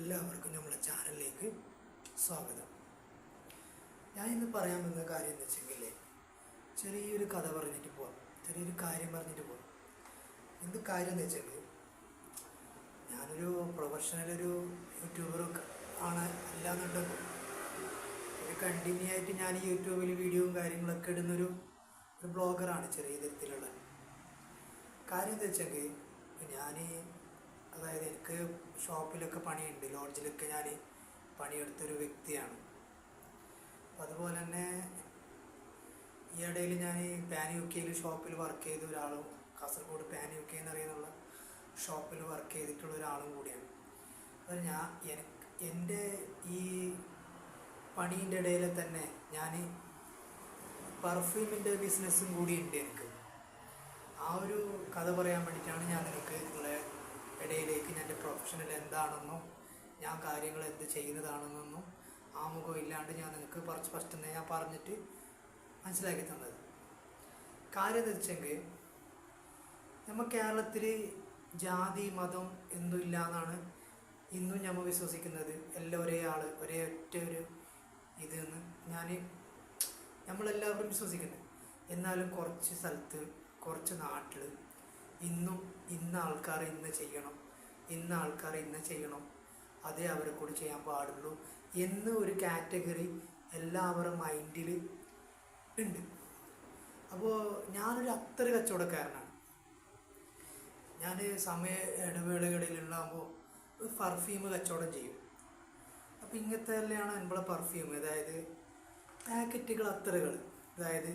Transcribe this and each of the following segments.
എല്ലാവർക്കും നമ്മുടെ ചാനലിലേക്ക് സ്വാഗതം. ഞാൻ ഇന്ന് പറയാൻ വന്ന കാര്യം എന്ന് വെച്ചെങ്കിൽ ചെറിയൊരു കഥ പറഞ്ഞിട്ട് പോവാം, ചെറിയൊരു കാര്യം പറഞ്ഞിട്ട് പോവാം. എന്ത് കാര്യം എന്ന് വെച്ചെങ്കിൽ, ഞാനൊരു പ്രൊഫഷണലൊരു യൂട്യൂബർ ആണ്, അല്ലാന്നുണ്ടെങ്കിൽ ഒരു കണ്ടിന്യൂ ആയിട്ട് ഞാൻ യൂട്യൂബിൽ വീഡിയോയും കാര്യങ്ങളൊക്കെ ഇടുന്നൊരു ബ്ലോഗറാണ്. ചെറിയ തരത്തിലുള്ള കാര്യം എന്ന് വെച്ചെങ്കിൽ, അതായത് എനിക്ക് ഷോപ്പിലൊക്കെ പണിയുണ്ട്, ലോഡ്ജിലൊക്കെ ഞാൻ പണിയെടുത്തൊരു വ്യക്തിയാണ്. അതുപോലെ തന്നെ ഈ ഇടയിൽ ഞാൻ പാൻ യു കെയിൽ ഷോപ്പിൽ വർക്ക് ചെയ്ത ഒരാളും, കാസർഗോഡ് പാൻ യു കെ എന്നറിയുന്നുള്ള ഷോപ്പിൽ വർക്ക് ചെയ്തിട്ടുള്ള ഒരാളും കൂടിയാണ്. അപ്പോൾ എൻ്റെ ഈ പണീൻ്റെ ഇടയിൽ തന്നെ ഞാൻ പെർഫ്യൂമിൻ്റെ ബിസിനസ്സും കൂടി ഉണ്ട് എനിക്ക്. ആ ഒരു കഥ പറയാൻ വേണ്ടിയിട്ടാണ് ഞാൻ നിങ്ങളെ ഇടയിലേക്ക് എൻ്റെ പ്രൊഫഷണൽ എന്താണെന്നും ഞാൻ കാര്യങ്ങൾ എന്ത് ചെയ്യുന്നതാണെന്നൊന്നും ആമുഖം ഇല്ലാണ്ട് ഞാൻ നിങ്ങൾക്ക് ഫസ്റ്റ് ഞാൻ പറഞ്ഞിട്ട് മനസ്സിലാക്കി തന്നത്. കാര്യം എന്ന് വെച്ചെങ്കിൽ, നമ്മൾ കേരളത്തിൽ ജാതി മതം ഒന്നുമില്ല എന്നാണ് ഇന്നും നമ്മൾ വിശ്വസിക്കുന്നത്. എല്ലാം ഒരേ ആൾ, ഒരേ ഒറ്റ ഒരു ഇതെന്ന് നമ്മളെല്ലാവരും വിശ്വസിക്കുന്നത്. എന്നാലും കുറച്ച് സ്ഥലത്ത്, കുറച്ച് നാട്ടിൽ ഇന്നും ഇന്ന ആൾക്കാർ ഇന്ന് ചെയ്യണം, ഇന്ന ആൾക്കാർ ഇന്ന് ചെയ്യണം, അതേ അവരെ കൂടി ചെയ്യാൻ പാടുള്ളൂ എന്ന് ഒരു കാറ്റഗറി എല്ലാവരുടെ മൈൻഡിൽ ഉണ്ട്. അപ്പോൾ ഞാനൊരു അത്തറ് കച്ചവടക്കാരനാണ്. ഞാൻ സമയ ഇടവേളകളിലുണ്ടാകുമ്പോൾ ഒരു പെർഫ്യൂം കച്ചവടം ചെയ്യും. അപ്പോൾ ഇങ്ങനത്തെ തന്നെയാണ് നമ്മളെ പെർഫ്യൂം, അതായത് പാക്കറ്റുകൾ, അത്തറുകൾ, അതായത്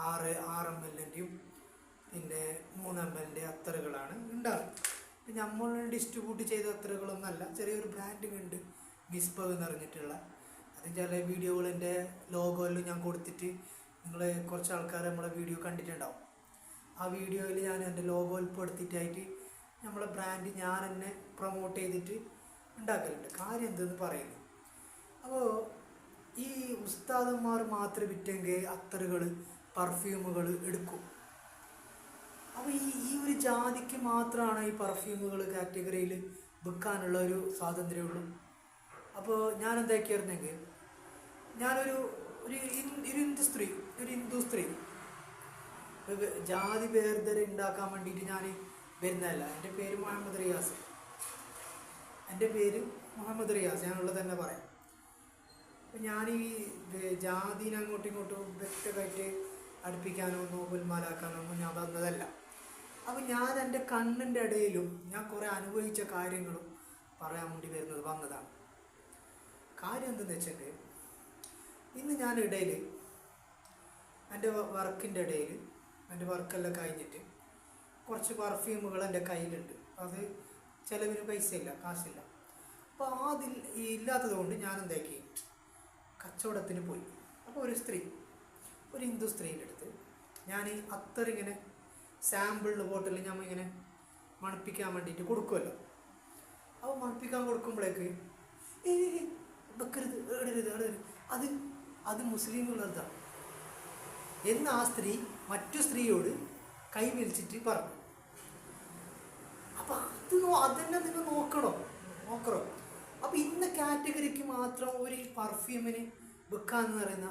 6 ml പിന്നെ 3 ml അത്തറുകളാണ് ഉണ്ടാകും. പിന്നെ നമ്മൾ ഡിസ്ട്രിബ്യൂട്ട് ചെയ്ത അത്തറുകളൊന്നുമല്ല, ചെറിയൊരു ബ്രാൻഡിങ് ഉണ്ട്, മിസ്ബഗ് എന്ന് പറഞ്ഞിട്ടുള്ള. അത് ചില വീഡിയോകൾ എൻ്റെ ലോഗോയിൽ ഞാൻ കൊടുത്തിട്ട് നിങ്ങൾ കുറച്ച് ആൾക്കാർ നമ്മളെ വീഡിയോ കണ്ടിട്ടുണ്ടാവും. ആ വീഡിയോയിൽ ഞാൻ എൻ്റെ ലോഗോ ഉൾപ്പെടുത്തിയിട്ടായിട്ട് നമ്മളെ ബ്രാൻഡ് ഞാൻ തന്നെ പ്രൊമോട്ട് ചെയ്തിട്ട് ഉണ്ടാക്കലുണ്ട്. കാര്യം എന്തെന്ന് പറയുന്നു. അപ്പോൾ ഈ ഉസ്താദന്മാർ മാത്രം വിറ്റെങ്കിൽ അത്തറുകൾ, പെർഫ്യൂമുകൾ എടുക്കും. അപ്പോൾ ഈ ഒരു ജാതിക്ക് മാത്രമാണ് ഈ പെർഫ്യൂമുകൾ കാറ്റഗറിയിൽ വിൽക്കാനുള്ള ഒരു സ്വാതന്ത്ര്യമുള്ളൂ. അപ്പോൾ ഞാൻ എന്താക്കിയായിരുന്നെങ്കിൽ, ഞാനൊരു ഹിന്ദു സ്ത്രീ ജാതി വേർതിരിവ് ഉണ്ടാക്കാൻ വേണ്ടിയിട്ട് ഞാൻ വരുന്നതല്ല. എൻ്റെ പേര് മുഹമ്മദ് റിയാസ്, ഞാനുള്ളത് തന്നെ പറയാം. അപ്പം ഞാൻ ഈ ജാതിനെ അങ്ങോട്ടും ഇങ്ങോട്ടും വ്യക്തമായിട്ട് അടുപ്പിക്കാനോ നോബൽമാരാക്കാനോ ഒന്നും ഞാൻ വന്നതല്ല. അപ്പം ഞാൻ എൻ്റെ കണ്ണിൻ്റെ ഇടയിലും ഞാൻ കുറേ അനുഭവിച്ച കാര്യങ്ങളും പറയാൻ വേണ്ടി വന്നതാണ്. കാര്യം എന്തെന്ന് വെച്ചാൽ, ഇന്ന് ഞാൻ ഇടയിൽ എൻ്റെ വർക്കിൻ്റെ ഇടയിൽ എൻ്റെ വർക്കെല്ലാം കഴിഞ്ഞിട്ട് കുറച്ച് പെർഫ്യൂമുകൾ എൻ്റെ കയ്യിലുണ്ട്. അത് ചിലവിന് പൈസയില്ല, കാശില്ല. അപ്പോൾ അതിൽ ഇല്ലാത്തത് കൊണ്ട് ഞാൻ എന്താക്കി, കച്ചവടത്തിന് പോയി. അപ്പോൾ ഒരു ഹിന്ദു സ്ത്രീൻ്റെ അടുത്ത് ഞാൻ ഈ അത്തറിങ്ങനെ സാമ്പിളിൽ ബോട്ടിൽ നമ്മൾ ഇങ്ങനെ മണപ്പിക്കാൻ വേണ്ടിയിട്ട് കൊടുക്കുമല്ലോ. അപ്പോൾ മണപ്പിക്കാൻ കൊടുക്കുമ്പോഴേക്ക് വെക്കരുത്, ഇടരുത്, അത് മുസ്ലിമുള്ളതാണ് എന്ന് ആ സ്ത്രീ മറ്റു സ്ത്രീയോട് കൈ വലിച്ചിട്ട് പറഞ്ഞു. അപ്പം അതന്നെ നിങ്ങൾ നോക്കണം. അപ്പോൾ ഇന്ന കാറ്റഗറിക്ക് മാത്രം ഒരു പെർഫ്യൂമിന് വിൽക്കാന്ന് പറയുന്ന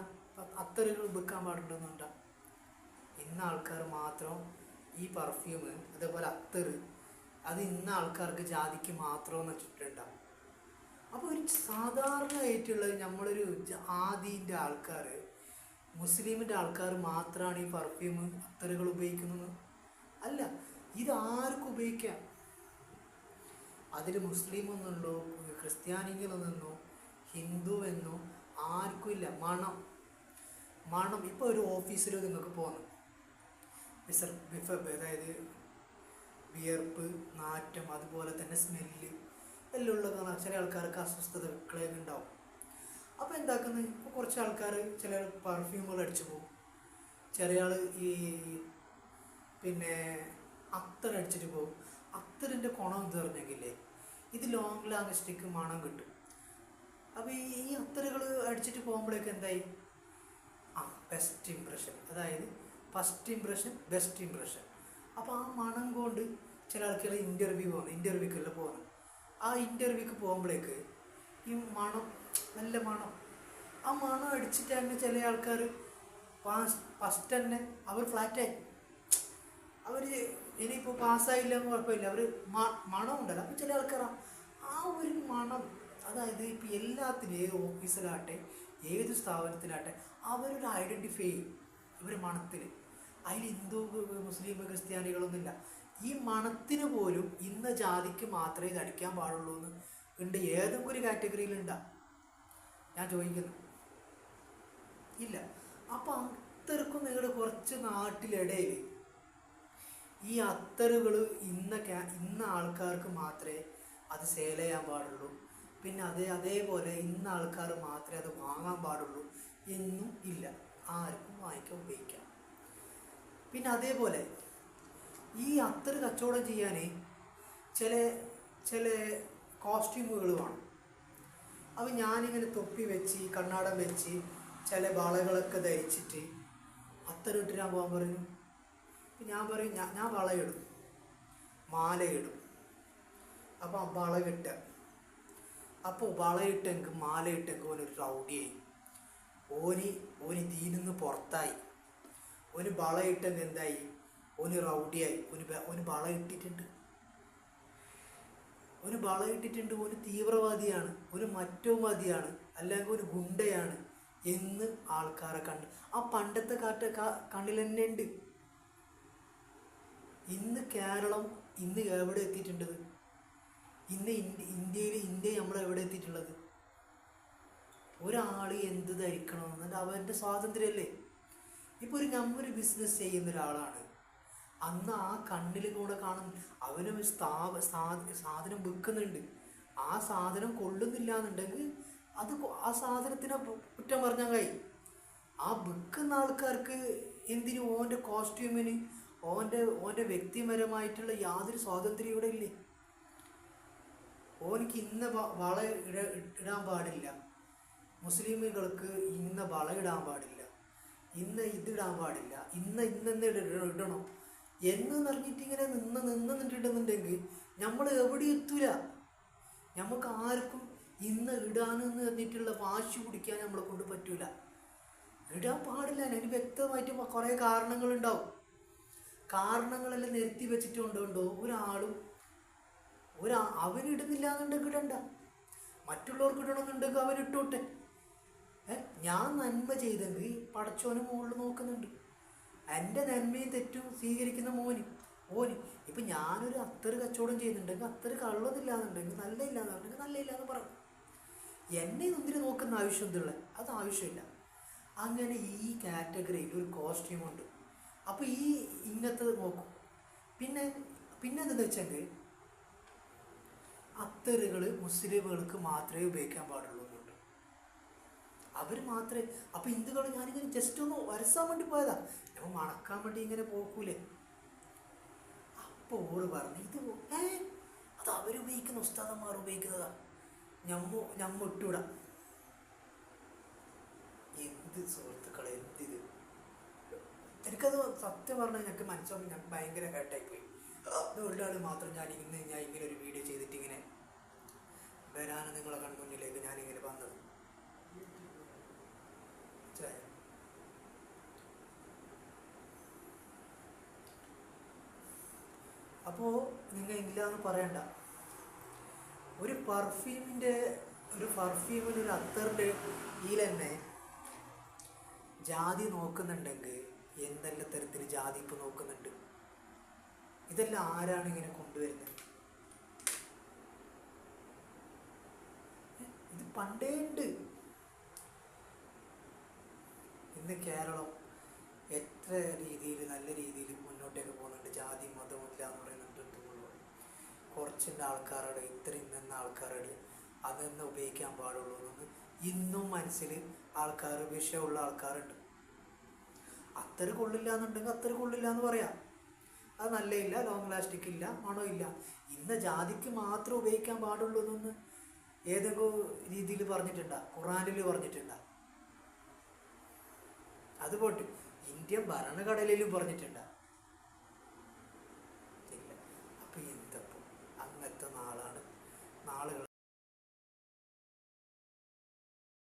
അത്തറുകൾ വിൽക്കാൻ പാടുണ്ടെന്നുണ്ടാ. ഇന്ന ആൾക്കാർ മാത്രം ഈ പെർഫ്യൂം, അതേപോലെ അത്തറ്, അത് ഇന്ന ആൾക്കാർക്ക് ജാതിക്ക് മാത്രമെന്ന് വെച്ചിട്ടുണ്ടാവും. അപ്പോൾ ഒരു സാധാരണയായിട്ടുള്ള നമ്മളൊരു ആദിൻ്റെ ആൾക്കാർ, മുസ്ലിമിൻ്റെ ആൾക്കാർ മാത്രമാണ് ഈ പെർഫ്യൂം, അത്തറുകൾ ഉപയോഗിക്കുന്നത് അല്ല. ഇതാർക്കും ഉപയോഗിക്കാം. അതിൽ മുസ്ലിം എന്നുള്ളോ ക്രിസ്ത്യാനികളെന്നോ ഹിന്ദുവെന്നോ ആർക്കും ഇല്ല. മണം ഇപ്പോൾ ഒരു ഓഫീസിൽ നിങ്ങൾക്ക് പോകണം, അതായത് വിയർപ്പ്, നാറ്റം, അതുപോലെ തന്നെ സ്മെല്ല് എല്ലാം ഉള്ളത്. ചില ആൾക്കാർക്ക് അസ്വസ്ഥതകളൊക്കെ ഉണ്ടാവും. അപ്പോൾ എന്താക്കുന്നത്, ഇപ്പോൾ കുറച്ച് ആൾക്കാർ ചില പെർഫ്യൂമുകൾ അടിച്ചു പോകും. ചില ആൾ പിന്നെ അത്തർ അടിച്ചിട്ട് പോകും. അത്തറിൻ്റെ ഗുണം എന്ന് പറഞ്ഞെങ്കിലേ, ഇത് ലോങ് ലാസ്റ്റിക്ക് മണം കിട്ടും. അപ്പോൾ ഈ അത്തറുകൾ അടിച്ചിട്ട് പോകുമ്പോഴേക്ക് എന്തായി, ബെസ്റ്റ് ഇംപ്രഷൻ, അതായത് ഫസ്റ്റ് ഇംപ്രഷൻ, ബെസ്റ്റ് ഇംപ്രഷൻ. അപ്പോൾ ആ മണം കൊണ്ട് ചില ആൾക്കാർ ഇൻ്റർവ്യൂക്കെല്ലാം പോകണം. ആ ഇൻ്റർവ്യൂക്ക് പോകുമ്പോഴേക്ക് ഈ മണം, നല്ല മണം, ആ മണം അടിച്ചിട്ട് തന്നെ ചില ആൾക്കാർ ഫസ്റ്റ് തന്നെ അവർ ഫ്ലാറ്റായി. അവർ ഇനിയിപ്പോൾ പാസ്സായില്ല എന്ന് കുഴപ്പമില്ല, അവർ മണം ഉണ്ടല്ലോ. അപ്പോൾ ചില ആൾക്കാർ ആ ഒരു മണം, അതായത് ഇപ്പോൾ എല്ലാത്തിനും, ഏത് ഓഫീസിലാട്ടെ ഏത് സ്ഥാപനത്തിലാട്ടെ, അവരൊരു ഐഡൻറ്റിഫൈ ചെയ്യും ഇവർ മണത്തിൽ. അതിൽ ഹിന്ദു മുസ്ലിം ക്രിസ്ത്യാനികളൊന്നുമില്ല. ഈ മണത്തിന് പോലും ഇന്ന ജാതിക്ക് മാത്രമേ ഇത് അടിക്കാൻ പാടുള്ളൂ എന്ന് ഉണ്ട്. ഏതെങ്കിലും ഒരു കാറ്റഗറിയിലുണ്ടാ ഞാൻ ചോദിക്കുന്നു? ഇല്ല. അപ്പം അത്തരക്കും നിങ്ങൾ കുറച്ച് നാട്ടിലിടയിൽ ഈ അത്തറുകൾ ഇന്ന ആൾക്കാർക്ക് മാത്രമേ അത് സെയിൽ ചെയ്യാൻ പാടുള്ളൂ, പിന്നെ അതേപോലെ ഇന്ന ആൾക്കാർ മാത്രമേ അത് വാങ്ങാൻ പാടുള്ളൂ എന്നും ഇല്ല. ആർക്കും വാങ്ങിക്കാൻ ഉപയോഗിക്കാം. പിന്നെ അതേപോലെ ഈ അത്തറ് കച്ചവടം ചെയ്യാൻ ചില ചില കോസ്റ്റ്യൂമുകൾ വേണം. അപ്പോൾ ഞാനിങ്ങനെ തൊപ്പി വെച്ച് കണ്ണാടം വെച്ച് ചില വളകളൊക്കെ ധരിച്ചിട്ട് അത്തറിട്ട് ഞാൻ പോകാൻ പറഞ്ഞു. അപ്പം ഞാൻ പറയും ഞാൻ വളയിടും, മാലയിടും. അപ്പം വള കിട്ടുക, അപ്പോൾ വളയിട്ടെങ്കിൽ മാലയിട്ടെങ്കിൽ ഓനൊരു റൗഡിയായി, ഓന് ദീനിന്ന് പുറത്തായി. ഒരു വളയിട്ടെങ്കിൽ എന്തായി? ഓന് റൗഡിയായി. ഒരു വളയിട്ടിട്ടുണ്ട്, ഒരു തീവ്രവാദിയാണ്, ഒരു മറ്റോവാദിയാണ്, അല്ലെങ്കിൽ ഒരു ഗുണ്ടയാണ് എന്ന് ആൾക്കാരെ കണ്ട് ആ പണ്ടത്തെ കണ്ണിൽ തന്നെ ഉണ്ട്. ഇന്ന് കേരളം ഇന്ന് എവിടെ എത്തിയിട്ടുണ്ടത്? ഇന്ന് ഇന്ത്യ നമ്മൾ എവിടെ എത്തിയിട്ടുള്ളത്? ഒരാൾ എന്ത് ധരിക്കണം എന്നിട്ട് അവൻ്റെ സ്വാതന്ത്ര്യമല്ലേ. ഇപ്പോൾ നമ്മൊരു ബിസിനസ് ചെയ്യുന്ന ഒരാളാണ്, അന്ന് ആ കണ്ണിൽ കൂടെ കാണും അവനും സാധനം വിൽക്കുന്നുണ്ട്. ആ സാധനം കൊള്ളുന്നില്ല എന്നുണ്ടെങ്കിൽ ആ സാധനത്തിനെ കുറ്റം പറഞ്ഞാൽ കഴിയും. ആ വിൽക്കുന്ന ആൾക്കാർക്ക് എന്തിനും ഓൻ്റെ കോസ്റ്റ്യൂമിന് ഓൻ്റെ വ്യക്തിപരമായിട്ടുള്ള യാതൊരു സ്വാതന്ത്ര്യം ഇവിടെ ഇല്ലേ. ഓനിക്ക് ഇന്ന വള ഇടാൻ പാടില്ല, മുസ്ലിമുകൾക്ക് ഇന്ന വള ഇടാൻ പാടില്ല, ഇന്ന ഇതിടാൻ പാടില്ല, ഇന്നെന്ന് ഇടണം എന്ന് പറഞ്ഞിട്ട് ഇങ്ങനെ നിന്നിട്ടുണ്ടെന്നുണ്ടെങ്കിൽ നമ്മൾ എവിടെ എത്തൂല. നമുക്ക് ആർക്കും ഇന്ന് ഇടാനെന്ന് പറഞ്ഞിട്ടുള്ള വാശി പിടിക്കാൻ നമ്മളെ കൊണ്ട് പറ്റൂല. ഇടാൻ പാടില്ല. അതിന് വ്യക്തമായിട്ട് കുറേ കാരണങ്ങളുണ്ടാവും. കാരണങ്ങളെല്ലാം നിരത്തി വെച്ചിട്ടുണ്ടോ ഒരാളും അവനിടുന്നില്ല എന്നുണ്ടെങ്കിൽ ഇടണ്ട, മറ്റുള്ളവർക്ക് ഇടണമെന്നുണ്ടെങ്കിൽ അവരിട്ടോട്ടെ. ഞാൻ നന്മ ചെയ്തെങ്കിൽ പടച്ചോന് മുകളിൽ നോക്കുന്നുണ്ട്. എൻ്റെ നന്മയും തെറ്റും സ്വീകരിക്കുന്ന ഓന് ഇപ്പം ഞാനൊരു അത്തറ് കച്ചവടം ചെയ്യുന്നുണ്ടെങ്കിൽ അത്തറ് കള്ളതില്ല എന്നുണ്ടെങ്കിൽ നല്ല ഇല്ല എന്നുണ്ടെങ്കിൽ നല്ല ഇല്ല എന്ന് പറയും. എന്നെ എന്തിനു നോക്കുന്ന ആവശ്യം എന്തുള്ള? അത് ആവശ്യമില്ല. അങ്ങനെ ഈ കാറ്റഗറിയിൽ ഒരു കോസ്റ്റ്യൂമുണ്ട്. അപ്പോൾ ഇങ്ങനത്തെ നോക്കും. പിന്നെ എന്തെന്ന് വെച്ചെങ്കിൽ അത്തറുകൾ മുസ്ലിമുകൾക്ക് മാത്രമേ ഉപയോഗിക്കാൻ പാടുള്ളൂ എന്നുണ്ട്. അവർ മാത്രമേ. അപ്പോൾ ഹിന്ദുക്കൾ ഞാനിങ്ങനെ ജസ്റ്റ് ഒന്ന് വരസാൻ വേണ്ടി പോയതാ, നമ്മൾ മണക്കാൻ വേണ്ടി ഇങ്ങനെ പോക്കൂലേ. അപ്പോൾ ഓറ് പറഞ്ഞു അത് അവരുപയോഗിക്കുന്ന ഉസ്താദന്മാർ ഉപയോഗിക്കുന്നതാ, ഞമ്മ ഇട്ടുവിടാം. എന്ത് സുഹൃത്തുക്കളെ, എന്തിത്! എനിക്കത് സത്യം പറഞ്ഞാൽ ഞങ്ങൾക്ക് മനസ്സിലാക്കി ഞങ്ങൾക്ക് ഭയങ്കര ഹേർട്ടായിപ്പോയി. അതുകൊണ്ടാൾ മാത്രം ഞാൻ ഇങ്ങനെ ഒരു വീഡിയോ ചെയ്തിട്ട് ഇങ്ങനെ വരാനും നിങ്ങളെ കൺമുന്നിലേക്ക് ഞാനിങ്ങനെ വന്നത്. അപ്പോൾ നിങ്ങൾ ഇല്ല എന്ന് പറയണ്ട. ഒരു പെർഫ്യൂമിന് ഒരു അത്തറിൻ്റെ ഇതിൽ തന്നെ ജാതി നോക്കുന്നുണ്ടെങ്കിൽ എന്തെല്ലാം തരത്തിൽ ജാതി ഇപ്പോൾ നോക്കുന്നുണ്ട്. ഇതെല്ലാം ആരാണ് ഇങ്ങനെ കൊണ്ടുവരുന്നത്? ഇത് പണ്ടേ ഉണ്ട്. ഇന്ന് കേരളം എത്ര രീതിയിൽ നല്ല രീതിയിൽ മുന്നോട്ടേക്ക് പോകുന്നുണ്ട്. ജാതി മതവും ഇല്ല എന്ന് പറയുന്നുണ്ട്. കുറച്ചിൻ്റെ ആൾക്കാരോട് ഇന്ന ആൾക്കാരോട് അതെന്ന് ഉപയോഗിക്കാൻ പാടുള്ളൂ എന്ന് ഇന്നും മനസ്സിൽ ആൾക്കാർ വിഷയമുള്ള ആൾക്കാരുണ്ട്. അത്തറ് കൊള്ളില്ല എന്നുണ്ടെങ്കിൽ അത്തറ് കൊള്ളില്ല എന്ന് പറയാം. അത് നല്ല ഇല്ല, ലോങ് ലാസ്റ്റിക് ഇല്ല, മണമില്ല. ഇന്ന ജാതിക്ക് മാത്രം ഉപയോഗിക്കാൻ പാടുള്ളൂ എന്നൊന്ന് ഏതെങ്കിലും രീതിയിൽ പറഞ്ഞിട്ടുണ്ടാ? ഖുറാനിൽ പറഞ്ഞിട്ടുണ്ടാ? അതുപോട്ട് ഇന്ത്യൻ ഭരണഘടനയിലും പറഞ്ഞിട്ടുണ്ടാ? ഇല്ല. അപ്പം എന്തപ്പോൾ അങ്ങനത്തെ നാളെ